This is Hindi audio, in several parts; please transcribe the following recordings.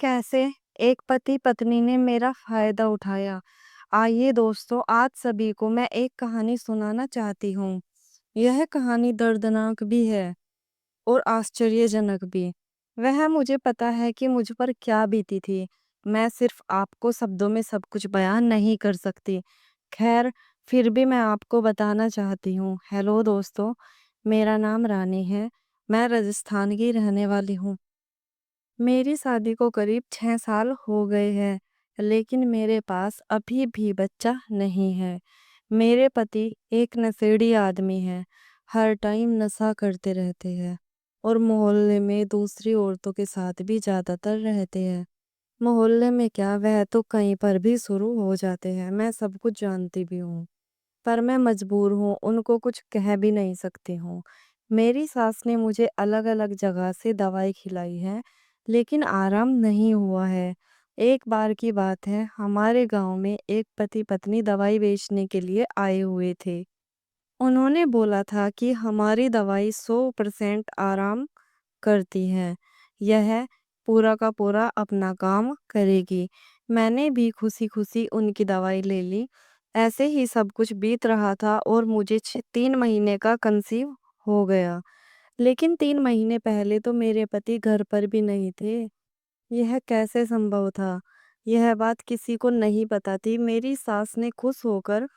कैसे एक पति पत्नी ने मेरा फायदा उठाया। आइए दोस्तों, आज सभी को मैं एक कहानी सुनाना चाहती हूँ। यह कहानी दर्दनाक भी है और आश्चर्यजनक भी। वह मुझे पता है कि मुझ पर क्या बीती थी। मैं सिर्फ आपको शब्दों में सब कुछ बयान नहीं कर सकती। खैर, फिर भी मैं आपको बताना चाहती हूँ। हेलो दोस्तों, मेरा नाम रानी है। मैं राजस्थान की रहने वाली हूँ। मेरी शादी को करीब 6 साल हो गए हैं, लेकिन मेरे पास अभी भी बच्चा नहीं है। मेरे पति एक नशेड़ी आदमी हैं, हर टाइम नशा करते रहते हैं और मोहल्ले में दूसरी औरतों के साथ भी ज़्यादातर रहते हैं। मोहल्ले में क्या, वह तो कहीं पर भी शुरू हो जाते हैं, मैं सब कुछ जानती भी हूँ। पर मैं मजबूर हूँ, उनको कुछ कह भी नहीं सकती हूँ। मेरी सास ने मुझे अलग-अलग जगह से दवाई खिलाई है, लेकिन आराम नहीं हुआ है। एक बार की बात है, हमारे गाँव में एक पति-पत्नी दवाई बेचने के लिए आए हुए थे। उन्होंने बोला था कि हमारी दवाई 100% आराम करती है। यह पूरा का पूरा अपना काम करेगी। मैंने भी खुशी-खुशी उनकी दवाई ले ली। ऐसे ही सब कुछ बीत रहा था और मुझे 3 महीने का कंसीव हो गया। लेकिन 3 महीने पहले तो मेरे पति घर पर भी नहीं थे। यह कैसे संभव था? यह बात किसी को नहीं पता थी। मेरी सास ने खुश होकर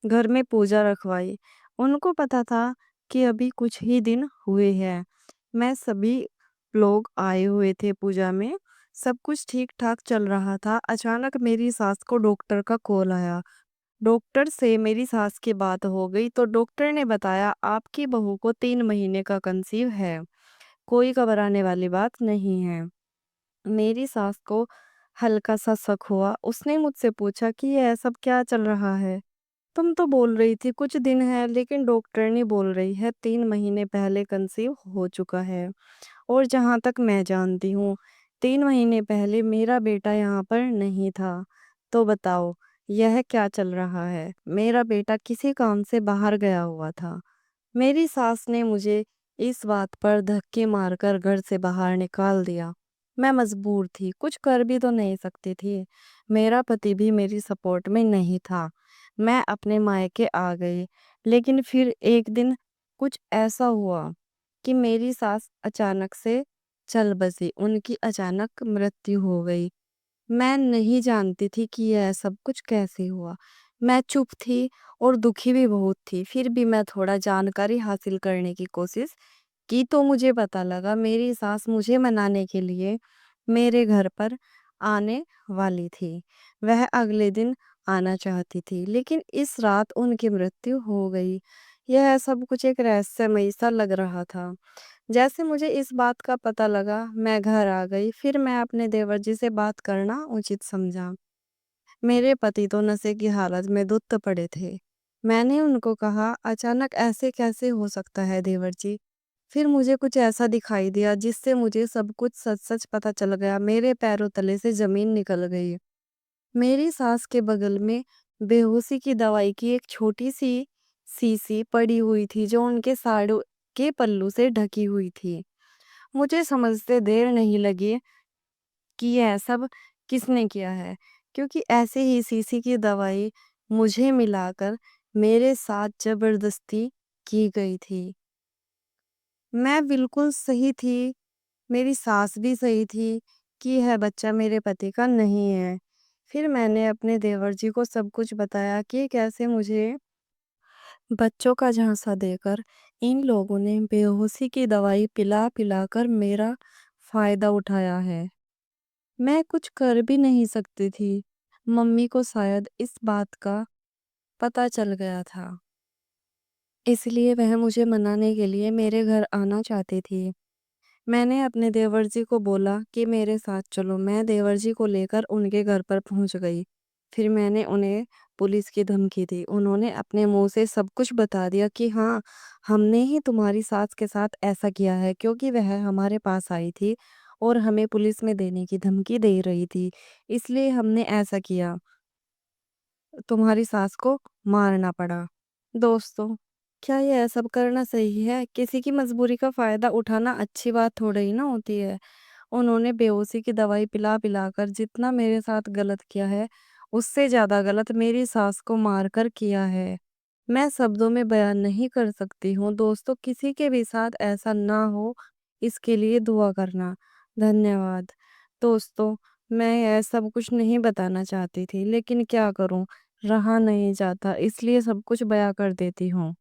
घर में पूजा रखवाई। उनको पता था कि अभी कुछ ही दिन हुए हैं। मैं सभी लोग आए हुए थे पूजा में। सब कुछ ठीक-ठाक चल रहा था। अचानक मेरी सास को डॉक्टर का कॉल आया। डॉक्टर से मेरी सास की बात हो गई तो डॉक्टर ने बताया आपकी बहू को 3 महीने का कंसीव है। कोई घबराने वाली बात नहीं है। मेरी सास को हल्का-सा शक हुआ। उसने मुझसे पूछा कि ये सब क्या चल रहा है? तुम तो बोल रही थी कुछ दिन है, लेकिन डॉक्टर नहीं बोल रही है 3 महीने पहले कंसीव हो चुका है। और जहाँ तक मैं जानती हूँ, 3 महीने पहले मेरा बेटा यहाँ पर नहीं था। तो बताओ, यह क्या चल रहा है? मेरा बेटा किसी काम से बाहर गया हुआ था। मेरी सास ने मुझे इस बात पर धक्के मारकर घर से बाहर निकाल दिया। मैं मजबूर थी, कुछ कर भी तो नहीं सकती थी। मेरा पति भी मेरी सपोर्ट में नहीं था। मैं अपने मायके आ गई, लेकिन फिर एक दिन कुछ ऐसा हुआ कि मेरी सास अचानक से चल बसी। उनकी अचानक मृत्यु हो गई। मैं नहीं जानती थी कि यह सब कुछ कैसे हुआ। मैं चुप थी और दुखी भी बहुत थी। फिर भी मैं थोड़ा जानकारी हासिल करने की कोशिश की तो मुझे पता लगा मेरी सास मुझे मनाने के लिए मेरे घर पर आने वाली थी। वह अगले दिन आना चाहती थी, लेकिन इस रात उनकी मृत्यु हो गई। यह सब कुछ एक रहस्यमयी सा लग रहा था। जैसे मुझे इस बात का पता लगा, मैं घर आ गई। फिर मैं अपने देवर जी से बात करना उचित समझा। मेरे पति तो नशे की हालत में धुत पड़े थे। मैंने उनको कहा, अचानक ऐसे कैसे हो सकता है देवर जी? फिर मुझे कुछ ऐसा दिखाई दिया जिससे मुझे सब कुछ सच-सच पता चल गया। मेरे पैरों तले से ज़मीन निकल गई। मेरी सास के बगल में बेहोशी की दवाई की एक छोटी-सी शीशी पड़ी हुई थी जो उनके साड़ियों के पल्लू से ढकी हुई थी। मुझे समझते देर नहीं लगी कि यह सब किसने किया है, क्योंकि ऐसे ही शीशी की दवाई मुझे मिलाकर मेरे साथ ज़बरदस्ती की गई थी। मैं बिल्कुल सही थी, मेरी सास भी सही थी कि यह बच्चा मेरे पति का नहीं है। फिर मैंने अपने देवर जी को सब कुछ बताया कि कैसे मुझे बच्चों का झांसा देकर इन लोगों ने बेहोशी की दवाई पिला-पिला कर मेरा फ़ायदा उठाया है। मैं कुछ कर भी नहीं सकती थी। मम्मी को शायद इस बात का पता चल गया था। इसलिए वह मुझे मनाने के लिए मेरे घर आना चाहती थी। मैंने अपने देवर जी को बोला कि मेरे साथ चलो। मैं देवर जी को लेकर उनके घर पर पहुंच गई। फिर मैंने उन्हें पुलिस की धमकी दी। उन्होंने अपने मुंह से सब कुछ बता दिया कि हाँ, हमने ही तुम्हारी सास के साथ ऐसा किया है, क्योंकि वह हमारे पास आई थी और हमें पुलिस में देने की धमकी दे रही थी। इसलिए हमने ऐसा किया। तुम्हारी सास को मारना पड़ा। दोस्तों, क्या ये सब करना सही है? किसी की मजबूरी का फ़ायदा उठाना अच्छी बात थोड़ी ही ना होती है। उन्होंने बेहोशी की दवाई पिला-पिला कर जितना मेरे साथ गलत किया है, उससे ज़्यादा गलत मेरी सास को मारकर किया है। मैं शब्दों में बयान नहीं कर सकती हूँ। दोस्तों, किसी के भी साथ ऐसा ना हो, इसके लिए दुआ करना। धन्यवाद। दोस्तों, मैं ये सब कुछ नहीं बताना चाहती थी, लेकिन क्या करूँ? रहा नहीं जाता, इसलिए सब कुछ बयाँ कर देती हूँ।